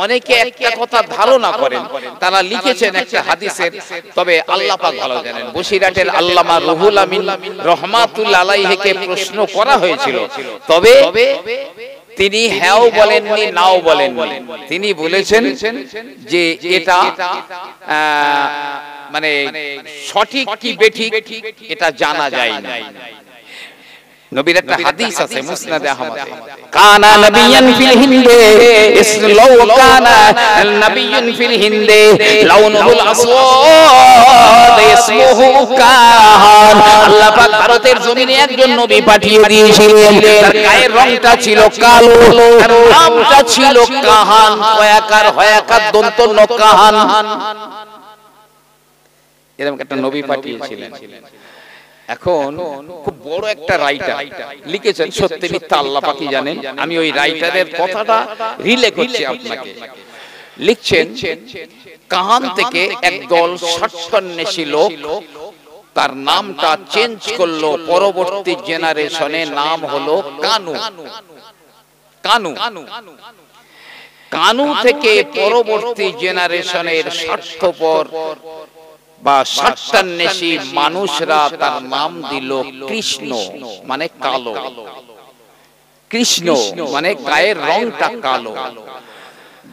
অনেকে একটা কথা ধারণা করেন, তারা লিখেছেন একটা হাদিসের, তবে আল্লাহ পাক ভালো জানেন। বসিরহাটের আল্লামা রুহুল আমিন রহমাতুল্লাহ আলাইহিকে প্রশ্ন করা হয়েছিল, তবে তিনি হ্যাঁও বলেননি নাও বলেননি। তিনি বলেছেন যে এটা মানে সঠিক কি বেঠিক এটা জানা যায় না। নবীর একটা হাদিস আছে মুসনাদে আহমদে, কানা নবিয়ান ফিল হিন্দে ইসলাউ কানা নবিয়ুন ফিল হিন্দে লাউনুল আসওয়াদ ইসমুহু কাহান। আল্লাহ পাক ভারতের জমিনে একজন নবী পাঠিয়ে দিয়েছিলেন, তার গায়ের রংটা ছিল কালো, তার নামটা ছিল কাহান, কয়াকার হয়াকার দন্ত ন কাহান। এরকম একটা নবী পাঠিয়েছিলেন। এখন খুব বড় একটা রাইটার লিখেছেন, সত্যি মিথ্যা আল্লাহ পাকই জানেন, আমি ওই রাইটারের কথাটা রিলে করছি আপনাকে। লিখছেন, কাহান থেকে একদল ষাটসন্ন্যাসী লোক তার নামটা চেঞ্জ করলো, পরবর্তী জেনারেশনে নাম হলো কানু। কানু কানু থেকে পরবর্তী জেনারেশনের স্বার্থপর বা ষাটসন্ন্যাসী মানুষরা তার নাম দিল কৃষ্ণ, মানে কালো। কৃষ্ণ মানে গায়ের রংটা কালো।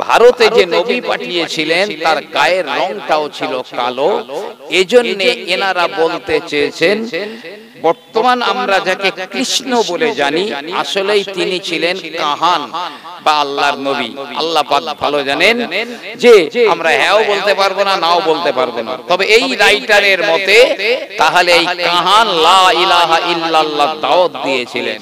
ভারতে যে নবী পাঠিয়েছিলেন তার গায়ের রংটাও ছিল কালো। এজন্য এনারা বলতে চেয়েছেন, বর্তমান আমরা যাকে কৃষ্ণ বলে জানি, আসলেই তিনি ছিলেন কাহান বা আল্লাহর নবী। আল্লাহ পাক ভালো জানেন যে আমরা হ্যাঁও বলতে পারবো না, নাও বলতে পারবো না। তবে এই রাইটারের মতে তাহলে এই কাহান লা ইলাহা ইল্লাল্লাহ দাওয়াত দিয়েছিলেন।